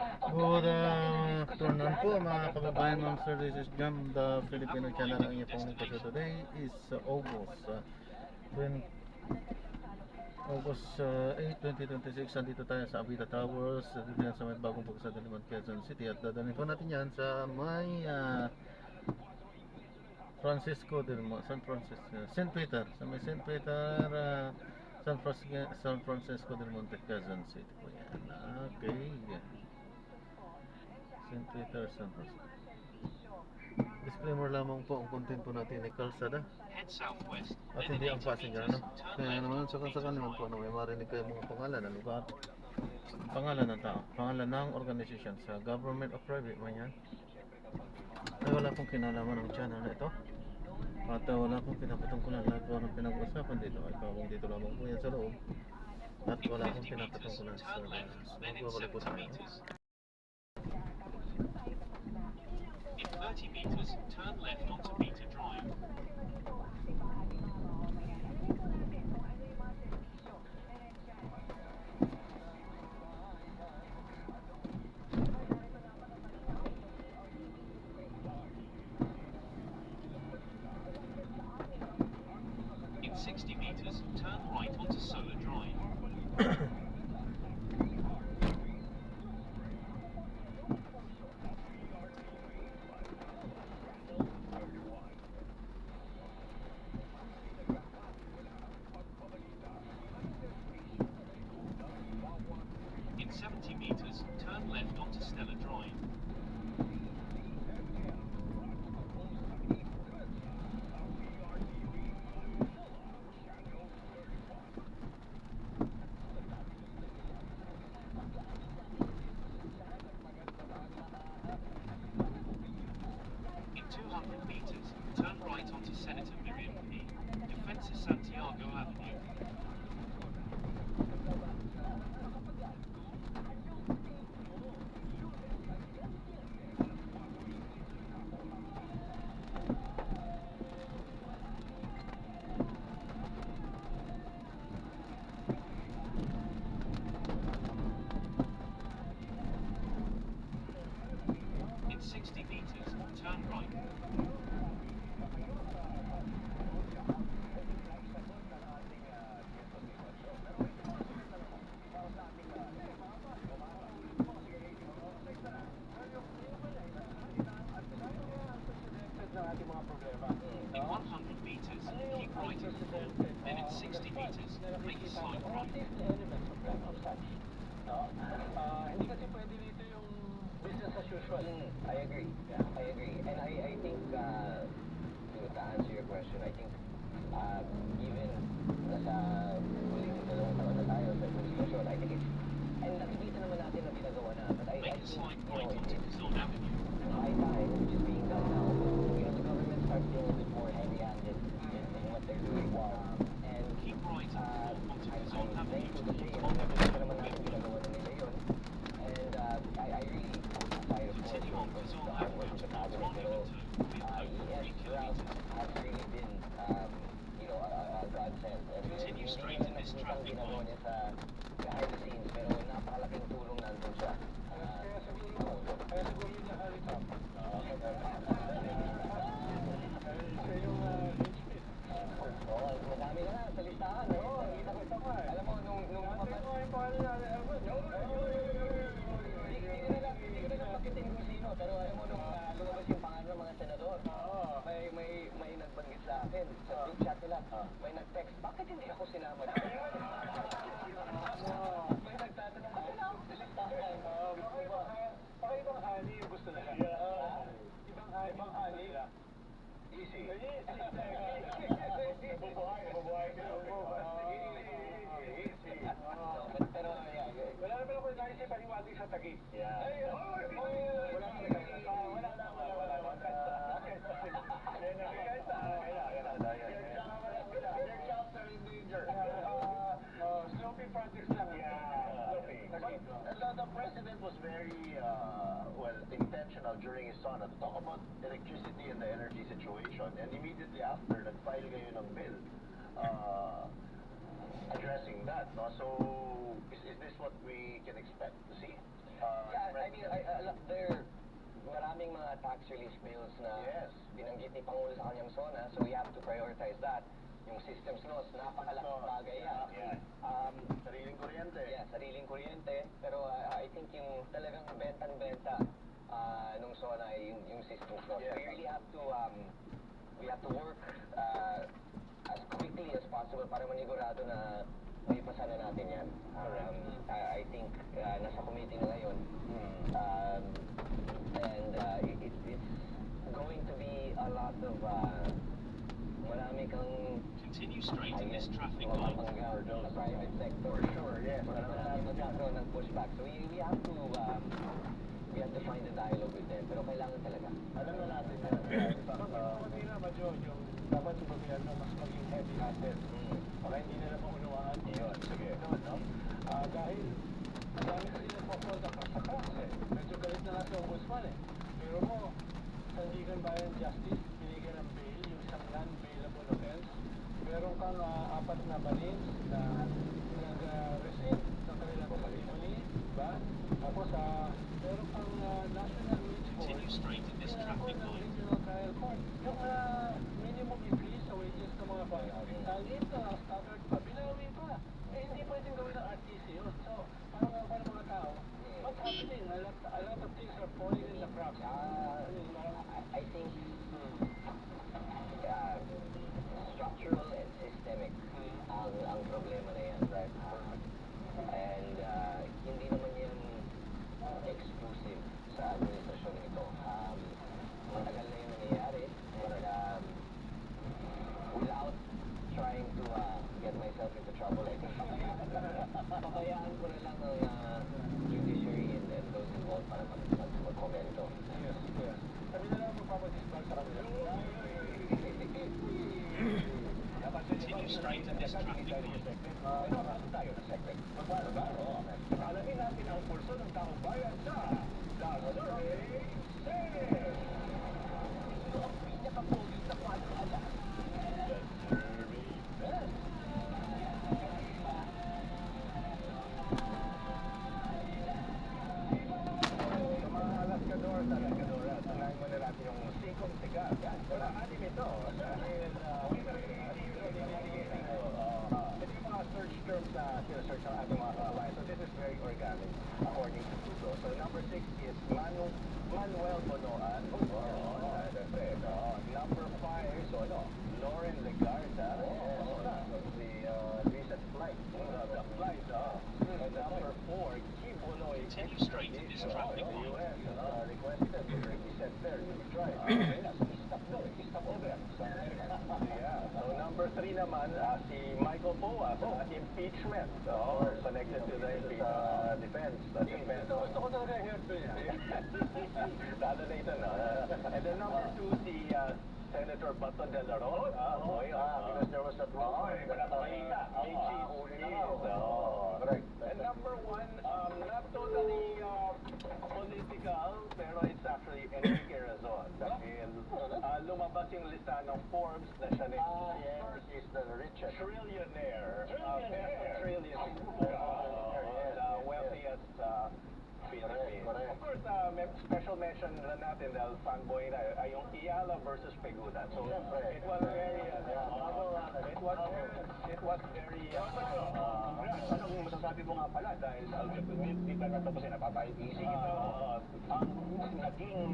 Good afternoon po mga kababayan, ma'am sir, this is Jam, the Filipino channel. Ang inyong pong kasi today is August 20, August 8, 2026. Nandito tayo sa Abita Towers, dito yan sa may bagong pagkasada naman Quezon City. At dadalhin po natin yan sa may Francisco del Monte, San Francisco, St. Peter, sa may St. Peter, San Francisco del Monte, Quezon City po yan. Okay. St. Peter, San Francisco. Disclaimer lamang po, ang content po natin ay kalsada at hindi ang passenger, no? Kaya naman sa naman po na may marinig kayo mga pangalan ng lugar, pangalan ng tao, pangalan ng organisasyon sa government o private man yan, ay wala pong kinalaman ng channel na ito at wala pong pinapatungkulan. Lahat po ng pinag-usapan dito ay kawang dito lamang po yan sa loob at wala pong pinapatungkulan sa magbabalik po tayo, no? 30 meters, turn left onto Peter Drive. In 60 meters, turn right onto Solar Drive. In 70 meters, turn left onto Stella Drive. In 200 meters, turn right onto Senator Miriam P. Defensa Santiago Avenue. In 60 meters, turn right. In 100 meters, keep right at the floor. Then in 60 meters, make a slight right. Hindi kasi pwede dito yung business as usual. I agree. I agree. And I think, to answer your question, I think, given nasa huling dalawang taon na tayo sa posisyon, I think it's, and nakikita naman natin na ginagawa na, but I Make a think, slight right onto Quezon Avenue. high time, which is being done now, the government starts being a bit more heavy-handed in what they're doing. And, Keep right at the floor onto Quezon I'm Avenue thankful to say, towards nakikita naman natin ginagawa na nila yun. And, I really, aside of course, Continue on Quezon Avenue the towards cabinet, pero, Monument 2 with over 3 ES route kilometers. has really been, a godsend. And Continue hindi straight naman in this nakikita ang traffic ginagawa light. niya sa behind the scenes, pero napakalaking tulong nandun siya. Kaya siguro yung nakalito. Siya yung linchpin. Oo, madami na nga sa listahan. Nakita ko ito nga. Alam mo, nung Sabi ko yung pangalan natin, Elwood. hindi ko na lang makitin kung sino, pero alam mo, nung lumabas yung pangalan ng mga senador, may nagbanggit sa akin, sa group chat nila, may nag-text, bakit hindi ako sinama dito? May nagtatanong, bakit ako sa listahan? Ibang hani yung gusto nila. Ibang hani. Easy. Bubuhay. Pero, yeah. Wala naman ako naisip paniwating sa tagi. Yeah. Wala Sloping projects lang. The president was very, intentional during his son to talk about electricity and the energy situation. And immediately after, nag-file kayo ng bill addressing that. No? So, is this what we can expect to see? Yeah, I mean, tax relief bills na binanggit ni Pangulo sa kanyang SONA, so we have to prioritize that. Yung systems laws, napakalaking bagay yan. Sariling kuryente. Yeah, sariling kuryente. Pero I think yung talagang bentang-benta nung SONA ay yung systems laws. Yeah. We have to work as quickly as possible para manigurado na may pasana natin yan. I think nasa committee na ngayon. It's going to be a lot of marami kang Continue straight in this traffic light. mapapanggal sa private sector. For sure, yes. Marami magkakaroon ng pushback. So we have to find a dialogue with them. Pero kailangan talaga. Alam na natin yan. Kanina, Madyo, yung dapat yung gobyerno mas maging heavy-handed. Baka hindi nila maunawaan. Yun, sige. No? Dahil ang dami kasi nagpo-hold up sa crash eh. Medyo galit na lang sa ombudsman eh. Pero mo, Sandigan Bayan Justice, binigyan ng bail, yung isang non-bailable offense. Meron kang 4 na marines na nag-receive ng kanilang testimony, diba? Tapos, meron kang National Wage Board. Continue straight in this traffic light. Regional Trial Court. Yung minimum increase sa wages ng mga talit, staggered pa, binawi pa. Eh, hindi pwedeng gawin ng RTC yun. So, para mga tao, what's happening? A lot of things are falling in the cracks. I think structural and systemic ang problema na yan. And hindi naman yan exclusive sa administrasyon nito. Matagal na yung nangyayari. Without trying to get myself into trouble, I think pabayaan ko na lang ang judiciary and those involved para mag-komento. Yes, yes. Sabi na lang magpapadisbal sa kanila. Continue straight in this traffic light. Tayo na segment. Magbaro-baro. Alamin natin ang pulso ng taong bayan sa The Survey Says. Pinakapugis na pag-ala. The Survey Says. Sa mga alaskador at alaskadora, tanahin mo na natin yung sikong sigat. Wala anim ito. Dahil, ito yung mga search terms na sinasearch ng ating mga kababayan. So this is very organic, according to Google. So number 6 is Manuel Bonoan. Number 5, so Lauren Legarda. The recent flight. The flight, And number 4, Kibuloy. Continue straight in this traffic The light. US requested, he said there, to be tried. Stop over. Yeah. So number 3 naman, si Michael Poa sa impeachment. Connected to the defense. Gusto ko talaga i-hear to yan. Lalo na ito, no? And then number 2, si Senator Bato de la Rosa. Because there was that rumor. Correct. And number 1, not totally political, pero it's actually Enrique Razon. Dahil lumabas yung lista ng Forbes na siya na first is the richest trillionaire. The wealthiest Philippines. Of course, special mention na natin dahil fanboy na ay yung Iyala versus Peguda. So it was very anong masasabi mo nga pala dahil di ka natapusin napapaiisip ang naging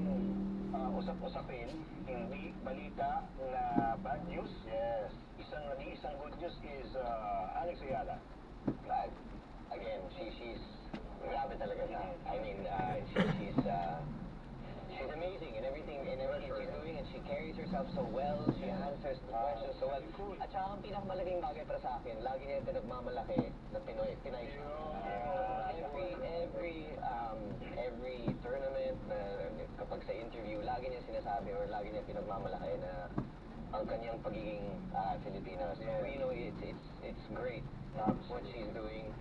usap-usapin, hindi balita na bad news. Yes. Isang good news is Alex Ayala. Again, she's grabe talaga siya. I mean, she's amazing in everything she's doing, and she carries herself so well. She answers the questions so well. At saka ang pinakamalaking bagay para sa akin, lagi niya pinagmamalaki na Pinay siya. Every tournament, kapag sa interview, lagi niya sinasabi or lagi niya pinagmamalaki na ang kanyang pagiging Filipino. So you know, it's great what she's doing,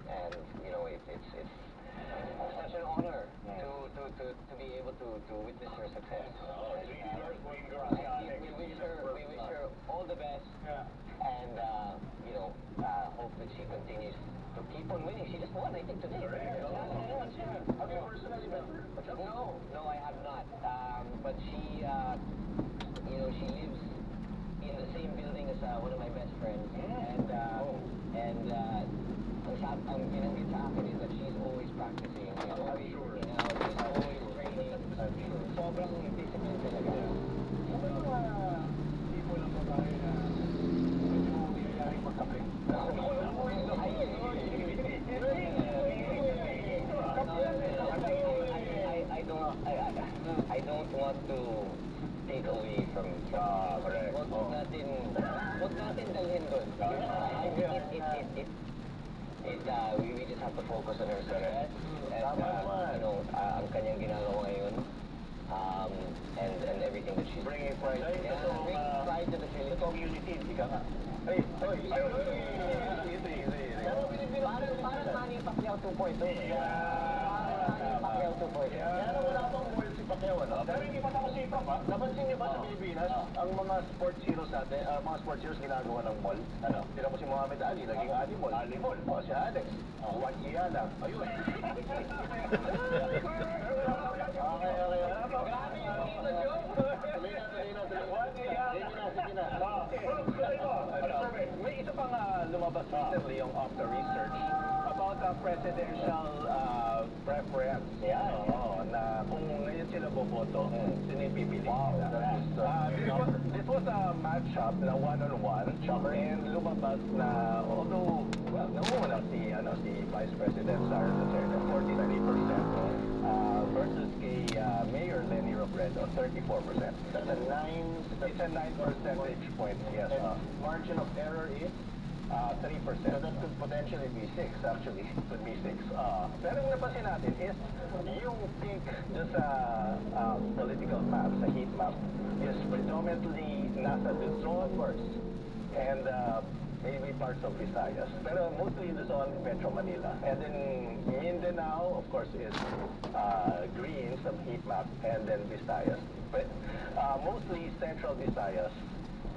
and you know, it's such an honor to be able to witness her success. We wish her all the best, and you know, hope that she continues to keep on winning. She just won, I think, today. Have you personally met her? No, I have not. but she, you know, she lives in the same building as one of my best friends. Ang binanggit sa akin is that she's always practicing. She's always working out. She's always training. Sobrang discipline talaga. Ano yung mga tipo ng babae na medyo yayaring magkape? I don't want to take away from correct. Huwag natin dalhin doon. I think we just have to focus on her success. And, you know, ang kanyang ginagawa ngayon, and everything that she's Bringing pride. Yeah, bringing pride to the Philippines. Itong unity, hindi ka nga. Parang Manny Pacquiao 2.0. Pacquiao 2.0. Kaya wala pang world si Pacquiao, ano? Pero hindi pa tapos si Papa. Napansin niyo ba sa Pilipinas, ang mga sports heroes natin, mga sports heroes ginagawa ng mall? Ano? Tira mo si Muhammad Ali, naging animal. Animal. O, si Alex. Juan Iyala. Ayun. Okay. Grabe yung dito, Joe. Tuloy na. Juan Iyala. Sige na. May isa pang lumabas recently yung of the research about the presidential preference. Yeah. Oo, na kung ngayon sila boboto, sino yung pipili. Wow, this was a matchup na one-on-one. And lumabas na, although, well, nauna si Vice President Sara Duterte, 43% versus kay Mayor Leni Robredo, 34%. That's a 9 percentage point. Yes. Margin of error is 3%. So that could potentially be 6, actually. Could be 6. Pero yung napansin natin is yung pink just sa political map, sa heat map, is predominantly nasa Luzon and maybe parts of Visayas. Pero mostly Luzon, Metro Manila. And then Mindanao, of course, is green, some heat map, and then Visayas. But mostly Central Visayas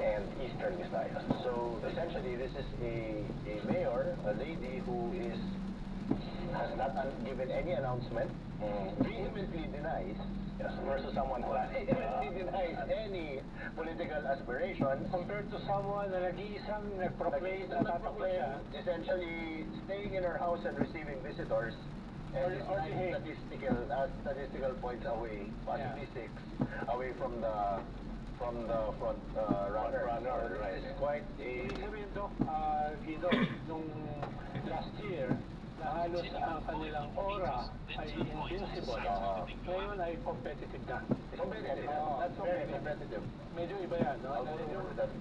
and Eastern Visayas. So essentially, this is a mayor, a lady who has not given any announcement, vehemently denies, versus someone who vehemently denies any political aspiration, Compared to someone na nag-iisang nag-proclaim na tatakbo siya. essentially staying in her house and receiving visitors. And is Or 9 statistical points away, possibly 6, away from the front runner. Right. It's quite a... Ibig sabihin, Doc, Guido, nung last year, na halos ang kanilang aura ay invincible. Ngayon ay competitive na. Competitive. Oo, That's very competitive. medyo iba yan, no?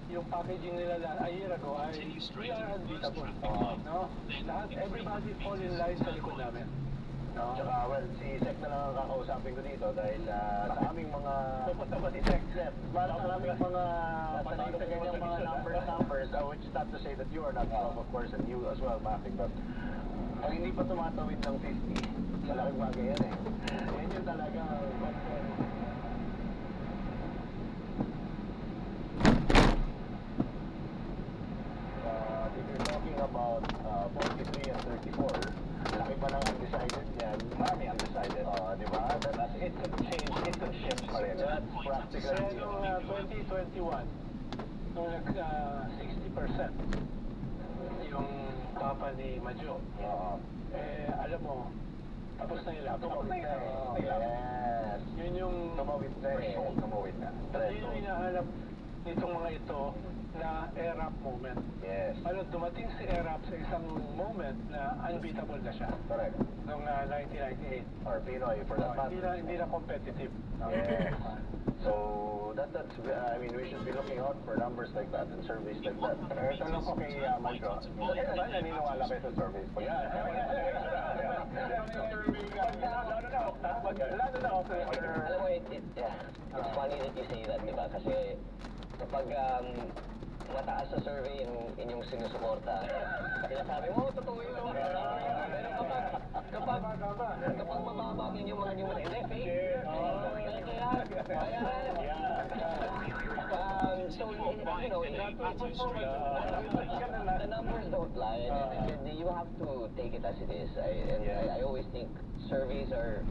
Yung packaging nila a year ago ay we are unbeatable. No? Lahat, everybody fall in line sa likod namin. No? Tsaka, well, si Sek na lang ang kakausapin ko dito dahil sa aming mga... Pupunta ba si Sek? Para sa aming mga sanay sa ganyang mga numbers, which is not to say that you are not wrong, of course, and you as well, Matic, but pag hindi pa tumatawid ng 50, malaking bagay yan eh. Yan yung talagang... if you're talking about 43 and 34, laki pa ng undecided yan. Marami undecided. Di ba? It could change, it could shift pa rin. That's practically... Kasi nung 2021, nung 60% yung papa ni Majo, alam mo, tapos na yung laptop. Yes. Yun yung... Tumawid na eh. Tumawid na. Yun yung hinahanap nitong mga ito na ERAP moment. Yes. Ano, dumating si ERAP sa isang moment na unbeatable na siya. Correct. Noong 1998. Or Pinoy for that matter. Hindi na competitive. Yes. So that's I mean, we should be looking out for numbers like that and surveys like that. Tanong ko kay Marco, ba naniniwala kayo sa surveys? Lalo na officer. Alam mo, it's funny that you say that, di ba? Kasi kapag mataas sa survey yung inyong sinusuporta, sinasabi mo, totoo yun. Pero kapag mababa ang inyong mga numero, hindi, fake. So, buying any Pato Street. The numbers don't lie, and you have to take it as it is. I always think surveys are,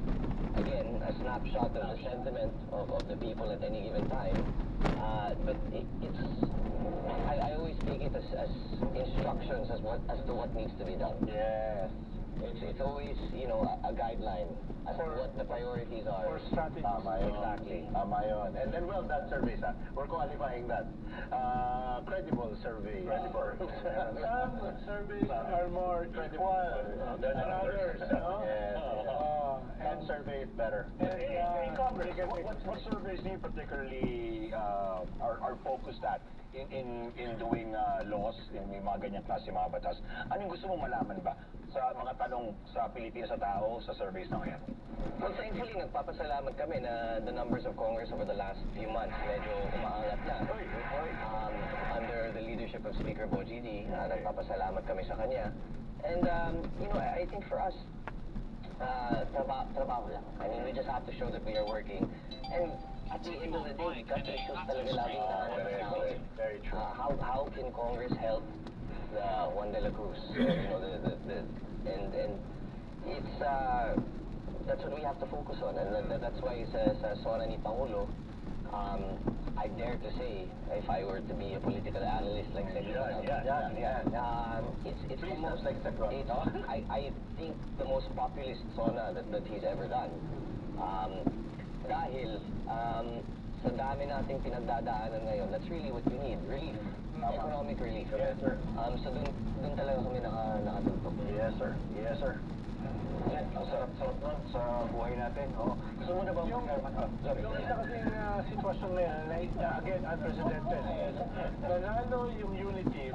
again, a snapshot of the sentiment of the people at any given time. But I always take it as instructions as to what needs to be done. Yes. It's always, you know, a guideline as to what the priorities are. For strategies. Tama yun. Exactly. Tama yun. And then, well done surveys, ha? We're qualifying that. Credible survey. Credible. Some surveys are more equal than others, no? Yes. Some And survey is better. And, Congress, what surveys do you particularly are focused at in doing laws, in may mga ganyang klase mga batas? Anong gusto mong malaman ba sa mga tanong sa Pilipinas sa tao sa surveys na ngayon? Well, thankfully, nagpapasalamat kami na the numbers of Congress over the last few months medyo umaangat na. Under the leadership of Speaker Bojidi, nagpapasalamat kami sa kanya. And, you know, I think for us, trabaho lang. I mean, we just have to show that we are working. And at the end of the day, that's issues talaga lagi na. Very true. How can Congress help the Juan de la Cruz? You know, and it's that's what we have to focus on, and that's why sa Sona ni Pangulo, I dare to say, if I were to be a political analyst like Secretary, it's almost like I think the most populist Sona that he's ever done. Dahil sa dami nating pinagdadaanan ngayon, that's really what we need, relief, economic relief. Yes, sir. So dun talaga kami nakatugtog. Yes, sir. Yes, sir. Yan, ang sarap-sarap nun sa buhay natin. Oh. Gusto mo na ba yung isa kasing sitwasyon ngayon, na again, unprecedented. Nanalo yung unity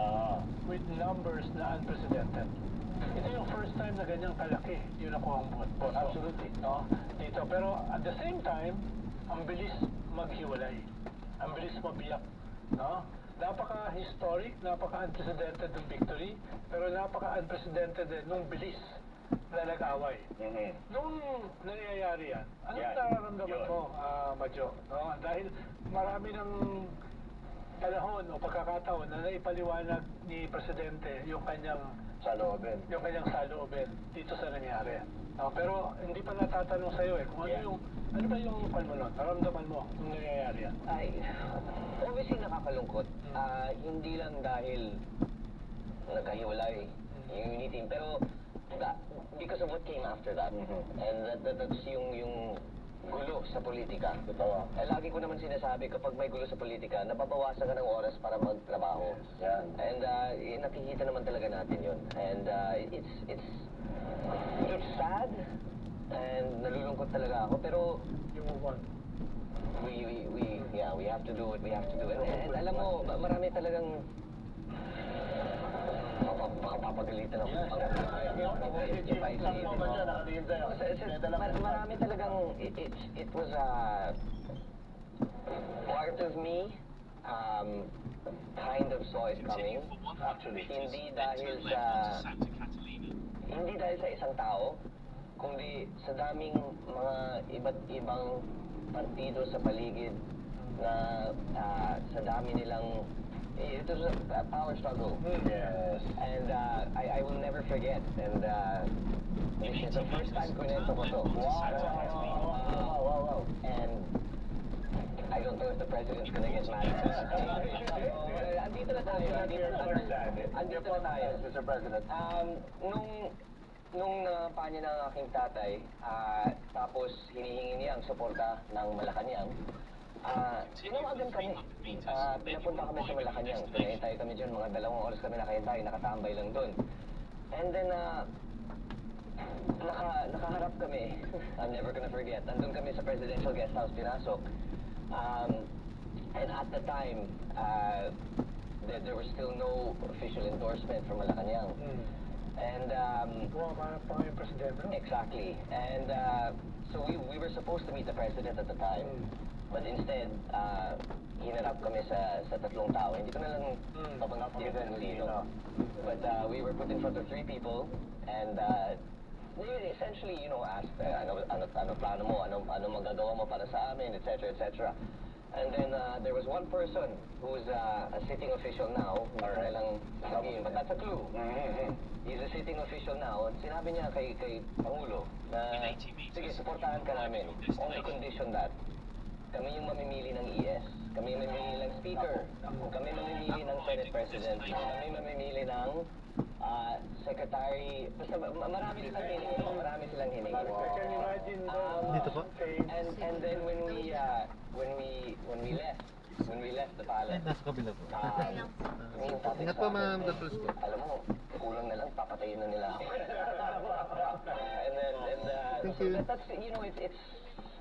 with numbers na unprecedented. Ito yung first time na ganyang kalaki yung nakuha ang boto. Absolutely. No? Dito. Pero at the same time, ang bilis maghiwalay. Ang bilis mabiyak. No? Napaka-historic, napaka-unprecedented ng victory, pero napaka-unprecedented din nung bilis na nag-away. Nung nangyayari yan, anong nararamdaman mo, Madjo? No? Dahil marami ng panahon o pagkakataon na naipaliwanag ni Presidente yung kanyang saloobin. Yung kanyang saloobin dito sa nangyari. No? Pero hindi pa natatanong sa'yo kung ano ba yung naramdaman mo nung nangyayari yan? Ay, obviously nakakalungkot. Hindi lang dahil nagkahiwalay yung unity, pero because of what came after that. And that's yung gulo sa politika. Lagi ko naman sinasabi, kapag may gulo sa politika, nababawasan ka ng oras para magtrabaho. And nakikita naman talaga natin yun. And it's sad, and nalulungkot talaga ako, pero we have to do what we have to do. And alam mo, marami talagang makapapagalitan ako. Marami talagang, it was a part of me kind of saw it coming. Hindi dahil sa isang tao, kundi sa daming mga iba't ibang partido sa paligid na sa dami nilang it was a power struggle. Yes. And I will never forget. And this is the first time kunento ko to. Wow. And I don't know if the president's gonna get mad. Andito na tayo. Andito na tayo. Mr. President. Nung napanya ng aking tatay, tapos hinihingi niya ang suporta ng Malacanang, tinawagan kami. Pinapunta kami sa Malacanang. Pinahintay kami dyan, mga 2 oras kami nakahintay, nakatambay lang dun. And then, nakaharap kami. I'm never gonna forget. Nandun kami sa Presidential Guest House, pinasok. And at the time, there was still no official endorsement from Malacanang. And exactly. And so we were supposed to meet the president at the time. But instead, hinarap kami sa 3 tao. Hindi ko na lang pabanggit kung sino. But we were put in front of 3 people, and they essentially, you know, asked, ano plano mo, ano magagawa mo para sa amin, etc., etc. And then there was one person who's a sitting official now, or lang sabihin, but that's a clue. He's a sitting official now. Sinabi niya kay Pangulo na, sige, supportahan ka namin on the condition that kami yung mamimili ng ES, kami yung mamimili ng Speaker, kami mamimili ng Senate President, kami mamimili ng Secretary, basta marami silang hiningi, marami silang hiningi. I can imagine Dito po? And then when we left the Ay, palace, nasa kabila po. Ingat po, Ma'am Daples po. Alam mo, kulang na lang, papatayin na nila ako. Thank so you. that's, you know, it's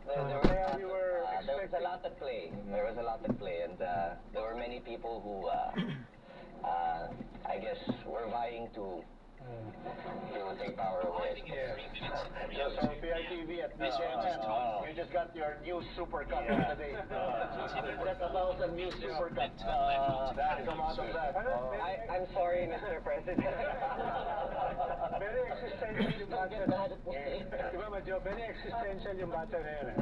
there we were was a lot at play. There was a lot at play, and there were many people who, I guess, were vying to take power away. So PITV at you just got your new supercut of the day. That's about the new supercut. That come out of that. I'm sorry, Mr. President. very existential yung bata na. Di ba, Madjo? Very existential yung bata na yun.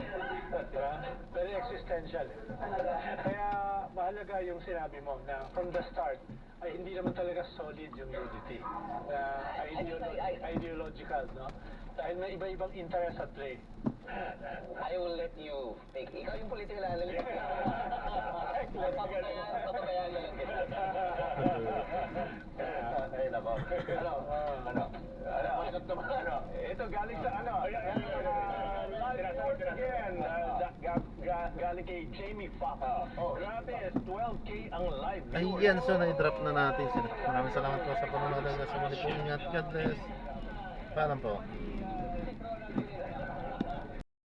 Di ba? Very existential. Kaya mahalaga yung sinabi mo na from the start, ay hindi naman talaga solid yung unity. Na ideological, no? Dahil may iba-ibang interest at play. I will let you take. Ikaw yung political analyst. Papabayaan na lang kita. Ay, nako. Ano? Bakit naman? Ito galing sa ano? Live report again. Galing kay Jamie Foxx. Grabe, 12K ang live viewers. Ayan, so na-drop na natin sila. Maraming salamat po sa panonood hanggang sa muli po. Ingat, God bless. Paalam po.